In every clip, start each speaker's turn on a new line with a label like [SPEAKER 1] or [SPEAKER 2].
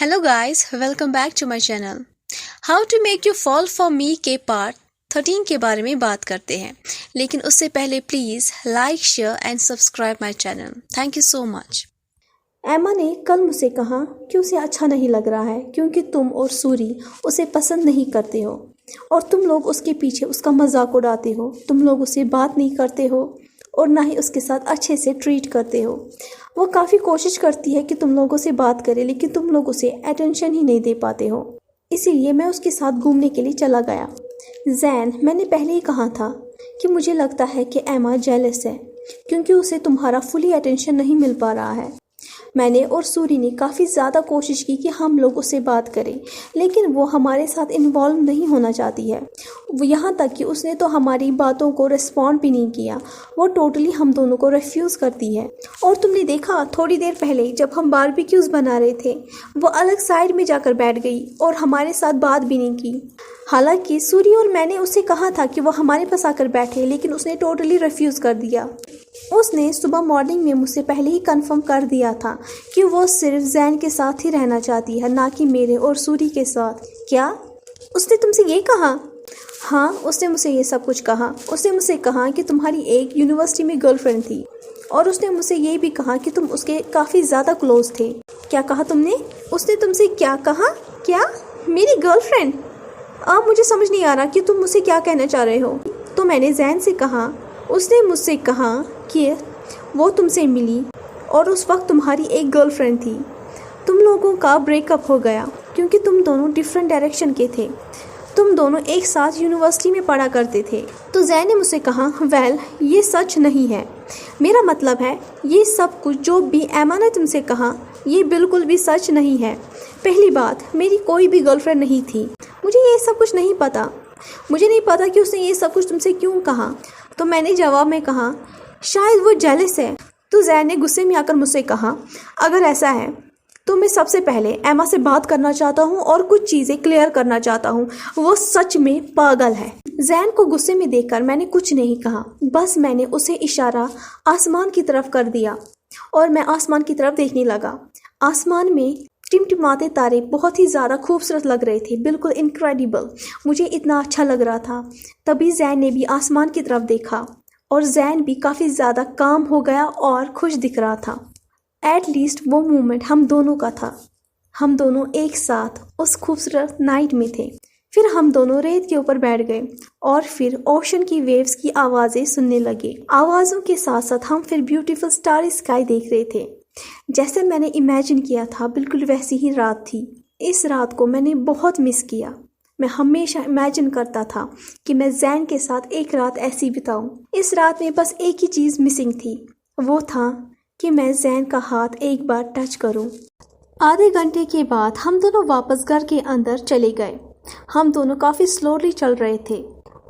[SPEAKER 1] Hello guys, welcome back to my channel. How to make you fall for me के part 13 के बारे में बात करते हैं, लेकिन उससे पहले please like, share and subscribe my channel. Thank you so much.
[SPEAKER 2] एमा ने कल मुझसे कहा कि उसे अच्छा नहीं लग रहा है क्योंकि तुम और सूरी उसे पसंद नहीं करते हो और तुम लोग उसके पीछे उसका मजाक उड़ाते हो। तुम लोग उससे बात नहीं करते हो और ना ही उसके साथ अच्छे से ट्रीट करते हो। वो काफ़ी कोशिश करती है कि तुम लोगों से बात करे, लेकिन तुम लोग उसे अटेंशन ही नहीं दे पाते हो। इसीलिए मैं उसके साथ घूमने के लिए चला गया। जैन, मैंने पहले ही कहा था कि मुझे लगता है कि एमा जेलस है क्योंकि उसे तुम्हारा फुली अटेंशन नहीं मिल पा रहा है। मैंने और सूरी ने काफ़ी ज़्यादा कोशिश की कि हम लोग उससे बात करें, लेकिन वो हमारे साथ इन्वॉल्व नहीं होना चाहती है। वो यहाँ तक कि उसने तो हमारी बातों को रिस्पॉन्ड भी नहीं किया। वो टोटली हम दोनों को रिफ्यूज़ करती है। और तुमने देखा थोड़ी देर पहले जब हम बारबेक्यूज़ बना रहे थे, वो अलग साइड में जाकर बैठ गई और हमारे साथ बात भी नहीं की। हालांकि सूरी और मैंने उससे कहा था कि वो हमारे पास आकर बैठे, लेकिन उसने टोटली रिफ्यूज़ कर दिया। उसने सुबह मॉर्निंग में मुझसे पहले ही कंफर्म कर दिया था कि वो सिर्फ जैन के साथ ही रहना चाहती है, ना कि मेरे और सूरी के साथ। क्या उसने तुमसे ये कहा? हाँ, उसने मुझसे ये सब कुछ कहा। उसने मुझसे कहा कि तुम्हारी एक यूनिवर्सिटी में गर्लफ्रेंड थी और उसने मुझसे ये भी कहा कि तुम उसके काफ़ी ज़्यादा क्लोज थे। क्या कहा तुमने? उसने तुमसे क्या कहा? क्या? मेरी गर्लफ्रेंड? अब मुझे समझ नहीं आ रहा कि तुम मुझसे क्या कहना चाह रहे हो। तो मैंने जैन से कहा, उसने मुझसे कहा कि वो तुमसे मिली और उस वक्त तुम्हारी एक गर्लफ्रेंड थी। तुम लोगों का ब्रेकअप हो गया क्योंकि तुम दोनों डिफरेंट डायरेक्शन के थे। तुम दोनों एक साथ यूनिवर्सिटी में पढ़ा करते थे। तो जैन ने मुझसे कहा, वेल, ये सच नहीं है। मेरा मतलब है ये सब कुछ जो भी एमा ने तुमसे कहा ये बिल्कुल भी सच नहीं है। पहली बात, मेरी कोई भी गर्लफ्रेंड नहीं थी। मुझे ये सब कुछ नहीं पता। मुझे नहीं पता कि उसने ये सब कुछ तुमसे क्यों कहा। तो मैंने जवाब में कहा, शायद वो जेलस है। तो जैन ने गुस्से में आकर मुझसे कहा, अगर ऐसा है तो मैं सबसे पहले एमा से बात करना चाहता हूँ और कुछ चीज़ें क्लियर करना चाहता हूँ। वो सच में पागल है। जैन को गुस्से में देखकर मैंने कुछ नहीं कहा, बस मैंने उसे इशारा आसमान की तरफ कर दिया और मैं आसमान की तरफ देखने लगा। आसमान में टिमटिमाते तारे बहुत ही ज़्यादा खूबसूरत लग रहे थे, बिल्कुल इनक्रेडिबल। मुझे इतना अच्छा लग रहा था। तभी जैन ने भी आसमान की तरफ देखा और जैन भी काफ़ी ज़्यादा काम हो गया और खुश दिख रहा था। एट लीस्ट वो मोमेंट हम दोनों का था। हम दोनों एक साथ उस खूबसूरत नाइट में थे। फिर हम दोनों रेत के ऊपर बैठ गए और फिर ओशन की वेव्स की आवाज़ें सुनने लगे। आवाज़ों के साथ साथ हम फिर ब्यूटीफुल स्टारी स्काई देख रहे थे। जैसे मैंने इमेजिन किया था बिल्कुल वैसी ही रात थी। इस रात को मैंने बहुत मिस किया। मैं हमेशा इमेजिन करता था कि मैं जैन के साथ एक रात ऐसी बिताऊं। इस रात में बस एक ही चीज़ मिसिंग थी, वो था कि मैं जैन का हाथ एक बार टच करूं। आधे घंटे के बाद हम दोनों वापस घर के अंदर चले गए। हम दोनों काफ़ी स्लोली चल रहे थे।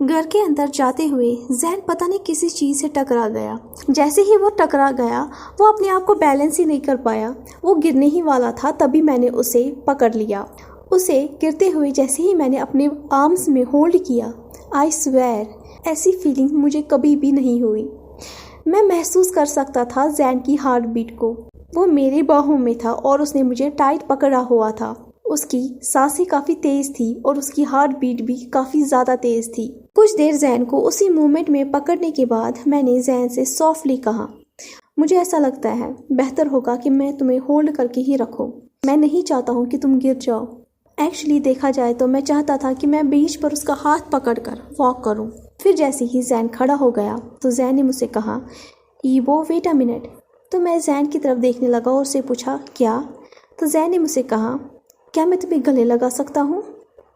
[SPEAKER 2] घर के अंदर जाते हुए जैन पता नहीं किसी चीज़ से टकरा गया। जैसे ही वो टकरा गया, वो अपने आप को बैलेंस ही नहीं कर पाया। वो गिरने ही वाला था, तभी मैंने उसे पकड़ लिया। उसे गिरते हुए जैसे ही मैंने अपने आर्म्स में होल्ड किया, आई स्वेयर ऐसी फीलिंग मुझे कभी भी नहीं हुई। मैं महसूस कर सकता था जैन की हार्ट बीट को। वो मेरी बाहों में था और उसने मुझे टाइट पकड़ा हुआ था। उसकी सांसें काफ़ी तेज़ थी और उसकी हार्ट बीट भी काफ़ी ज़्यादा तेज़ थी। कुछ देर जैन को उसी मोमेंट में पकड़ने के बाद मैंने जैन से सॉफ्टली कहा, मुझे ऐसा लगता है बेहतर होगा कि मैं तुम्हें होल्ड करके ही रखूं। मैं नहीं चाहता हूँ कि तुम गिर जाओ। एक्चुअली देखा जाए तो मैं चाहता था कि मैं बीच पर उसका हाथ पकड़कर वॉक करूं। फिर जैसे ही जैन खड़ा हो गया तो जैन ने मुझसे कहा, ईवो वेट अ मिनट। तो मैं जैन की तरफ देखने लगा और उससे पूछा, क्या? तो जैन ने मुझसे कहा, क्या मैं तुम्हें गले लगा सकता हूँ?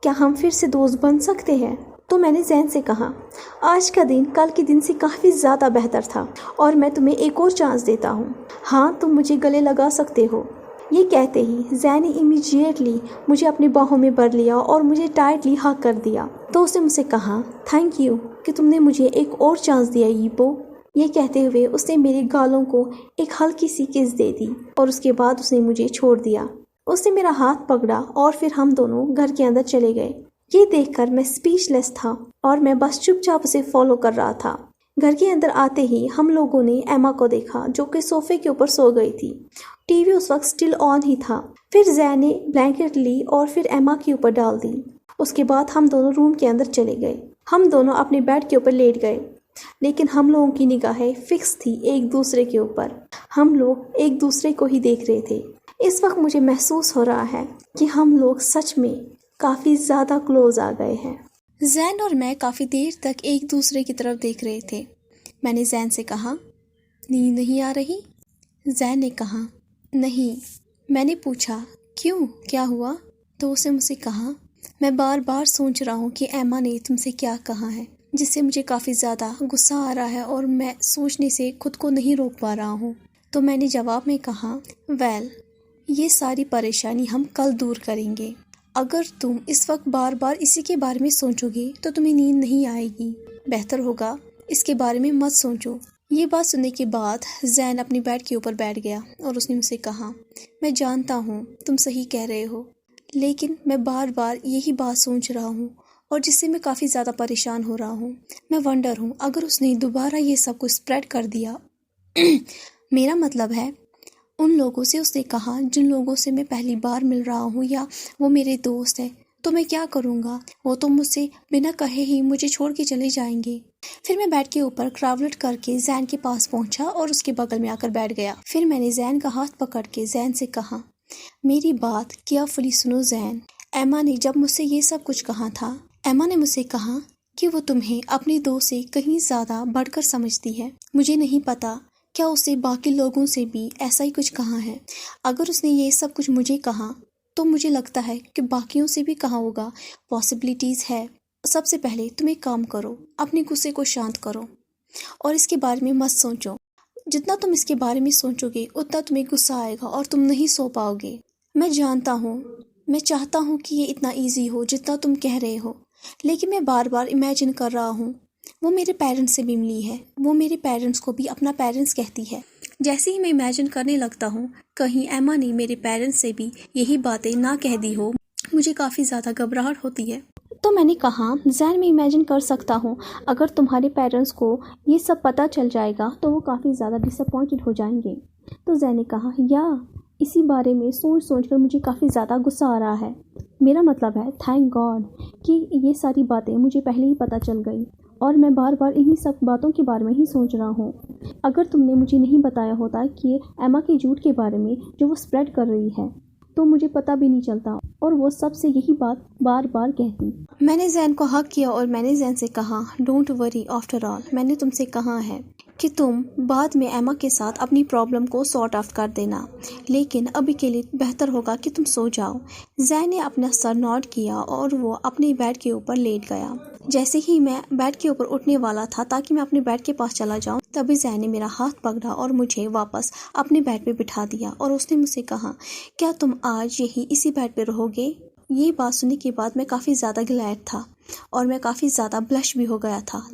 [SPEAKER 2] क्या हम फिर से दोस्त बन सकते हैं? तो मैंने जैन से कहा, आज का दिन कल के दिन से काफ़ी ज़्यादा बेहतर था और मैं तुम्हें एक और चांस देता हूँ। हाँ, तुम मुझे गले लगा सकते हो। ये कहते ही जैन ने इमीडिएटली मुझे अपनी बाहों में भर लिया और मुझे टाइटली हग कर दिया। तो उसने मुझसे कहा, थैंक यू कि तुमने मुझे एक और चांस दिया ईबो। ये कहते हुए उसने मेरे गालों को एक हल्की सी किस दे दी और उसके बाद उसने मुझे छोड़ दिया। उसने मेरा हाथ पकड़ा और फिर हम दोनों घर के अंदर चले गए। ये देखकर मैं स्पीचलेस था और मैं बस चुपचाप उसे फॉलो कर रहा था। घर के अंदर आते ही हम लोगों ने एमा को देखा जो कि सोफे के ऊपर सो गई थी। टीवी उस वक्त स्टिल ऑन ही था। फिर जैन ने ब्लैंकेट ली और फिर एमा के ऊपर डाल दी। उसके बाद हम दोनों रूम के अंदर चले गए। हम दोनों अपने बेड के ऊपर लेट गए, लेकिन हम लोगों की निगाहें फिक्स थी एक दूसरे के ऊपर। हम लोग एक दूसरे को ही देख रहे थे। इस वक्त मुझे महसूस हो रहा है कि हम लोग सच में काफ़ी ज़्यादा क्लोज आ गए हैं।
[SPEAKER 1] जैन और मैं काफ़ी देर तक एक दूसरे की तरफ देख रहे थे। मैंने जैन से कहा, नींद नहीं आ रही? जैन ने कहा, नहीं। मैंने पूछा, क्यों, क्या हुआ? तो उसने मुझसे कहा, मैं बार बार सोच रहा हूँ कि एमा ने तुमसे क्या कहा है, जिससे मुझे काफ़ी ज़्यादा गुस्सा आ रहा है और मैं सोचने से खुद को नहीं रोक पा रहा हूँ। तो मैंने जवाब में कहा, वेल, ये सारी परेशानी हम कल दूर करेंगे। अगर तुम इस वक्त बार बार इसी के बारे में सोचोगे तो तुम्हें नींद नहीं आएगी। बेहतर होगा इसके बारे में मत सोचो। ये बात सुनने के बाद जैन अपनी बेड के ऊपर बैठ गया और उसने मुझसे कहा, मैं जानता हूँ तुम सही कह रहे हो, लेकिन मैं बार बार यही बात सोच रहा हूँ और जिससे मैं काफ़ी ज़्यादा परेशान हो रहा हूँ। मैं वंडर हूँ अगर उसने दोबारा ये सब कुछ स्प्रेड कर दिया मेरा मतलब है उन लोगों से उसने कहा जिन लोगों से मैं पहली बार मिल रहा हूँ या वो मेरे दोस्त हैं, तो मैं क्या करूँगा? वो तो मुझसे बिना कहे ही मुझे छोड़ के चले जाएंगे। फिर मैं बेड के ऊपर क्रावलेट करके जैन के पास पहुँचा और उसके बगल में आकर बैठ गया। फिर मैंने जैन का हाथ पकड़ के जैन से कहा, मेरी बात केयरफुली सुनो जैन। एमा ने जब मुझसे ये सब कुछ कहा था, एमा ने मुझसे कहा कि वो तुम्हें अपने दोस्त से कहीं ज़्यादा बढ़कर समझती है। मुझे नहीं पता क्या उसे बाकी लोगों से भी ऐसा ही कुछ कहा है। अगर उसने ये सब कुछ मुझे कहा तो मुझे लगता है कि बाकियों से भी कहा होगा। पॉसिबिलिटीज़ है। सबसे पहले तुम एक काम करो, अपने गुस्से को शांत करो और इसके बारे में मत सोचो। जितना तुम इसके बारे में सोचोगे उतना तुम्हें गुस्सा आएगा और तुम नहीं सो पाओगे। मैं जानता हूँ, मैं चाहता हूँ कि ये इतना ईजी हो जितना तुम कह रहे हो, लेकिन मैं बार बार इमेजिन कर रहा हूँ वो मेरे पेरेंट्स से भी मिली है। वो मेरे पेरेंट्स को भी अपना पेरेंट्स कहती है। जैसे ही मैं इमेजिन करने लगता हूँ कहीं एमा ने मेरे पेरेंट्स से भी यही बातें ना कह दी हो, मुझे काफ़ी ज़्यादा घबराहट होती है।
[SPEAKER 2] तो मैंने कहा, जैन मैं इमेजिन कर सकता हूँ अगर तुम्हारे पेरेंट्स को ये सब पता चल जाएगा तो वो काफ़ी ज़्यादा डिसअपॉइंटेड हो जाएंगे। तो जैन ने कहा, या इसी बारे में सोच कर मुझे काफ़ी ज़्यादा गुस्सा आ रहा है। मेरा मतलब है थैंक गॉड कि ये सारी बातें मुझे पहले ही पता चल गई और मैं बार बार इन्हीं सब बातों के बारे में ही सोच रहा हूँ। अगर तुमने मुझे नहीं बताया होता कि एमा के झूठ के बारे में जो वो स्प्रेड कर रही है तो मुझे पता भी नहीं चलता और वो सबसे यही बात बार बार कहती।
[SPEAKER 1] मैंने जैन को हक किया और मैंने जैन से कहा, डोंट वरी, आफ्टर ऑल मैंने तुमसे कहा है कि तुम बाद में एमा के साथ अपनी प्रॉब्लम को सॉर्ट आउट कर देना, लेकिन अभी के लिए बेहतर होगा कि तुम सो जाओ। जैन ने अपना सर नॉड किया और वो अपने बेड के ऊपर लेट गया। जैसे ही मैं बेड के ऊपर उठने वाला था ताकि मैं अपने बेड के पास चला जाऊं, तभी जैन ने मेरा हाथ पकड़ा और मुझे वापस अपने बेड पे बिठा दिया और उसने मुझसे कहा, क्या तुम आज यही इसी बेड पे रहोगे? ये बात सुनने के बाद मैं काफ़ी ज़्यादा ग्लैड था और मैं काफ़ी ज़्यादा ब्लश भी हो गया था।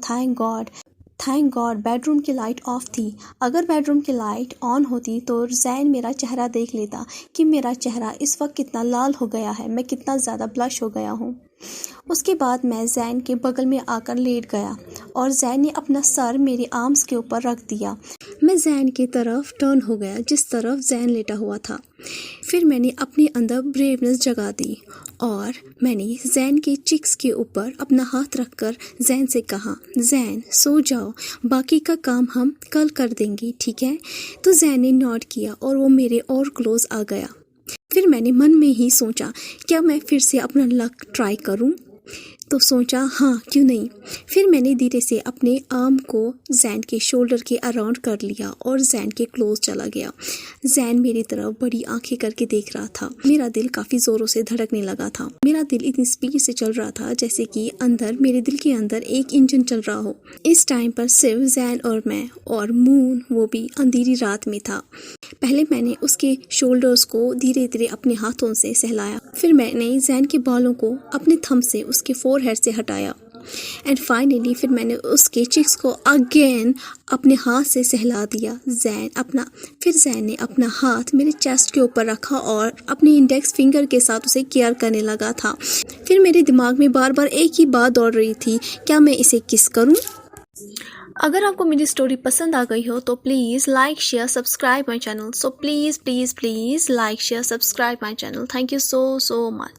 [SPEAKER 1] थैंक गॉड बेडरूम की लाइट ऑफ थी। अगर बेडरूम की लाइट ऑन होती तो जैन मेरा चेहरा देख लेता कि मेरा चेहरा इस वक्त कितना लाल हो गया है, मैं कितना ज़्यादा ब्लश हो गया हूँ। उसके बाद मैं जैन के बगल में आकर लेट गया और जैन ने अपना सर मेरे आर्म्स के ऊपर रख दिया। मैं जैन की तरफ टर्न हो गया जिस तरफ जैन लेटा हुआ था। फिर मैंने अपने अंदर ब्रेवनेस जगा दी और मैंने जैन के चिक्स के ऊपर अपना हाथ रखकर जैन से कहा, जैन सो जाओ, बाकी का काम हम कल कर देंगे, ठीक है? तो जैन ने नॉड किया और वो मेरे और क्लोज आ गया। फिर मैंने मन में ही सोचा, क्या मैं फिर से अपना लक ट्राई करूं? तो सोचा हाँ क्यों नहीं। फिर मैंने धीरे से अपने आर्म को जैन के शोल्डर के अराउंड कर लिया और जैन के क्लोज चला गया। जैन मेरी तरफ बड़ी आंखें करके देख रहा था। मेरा दिल काफ़ी ज़ोरों से धड़कने लगा था। मेरा दिल इतनी स्पीड से चल रहा था जैसे कि अंदर मेरे दिल के अंदर एक इंजन चल रहा हो। इस टाइम पर सिर्फ जैन और मैं और मून वो भी अंधेरी रात में था। पहले मैंने उसके शोल्डर्स को धीरे धीरे अपने हाथों से सहलाया। फिर मैंने जैन के बालों को अपने थंब से उसके फोरहेड से हटाया एंड फाइनली फिर मैंने उसके चिक्स को अगेन अपने हाथ से सहला दिया। फिर जैन ने अपना हाथ मेरे चेस्ट के ऊपर रखा और अपनी इंडेक्स फिंगर के साथ उसे केयर करने लगा था। फिर मेरे दिमाग में बार बार एक ही बात दौड़ रही थी, क्या मैं इसे किस करूं? اگر آپ کو میری اسٹوری پسند آ گئی ہو تو please like share subscribe my channel. So please please please like share subscribe my channel. Thank you so much.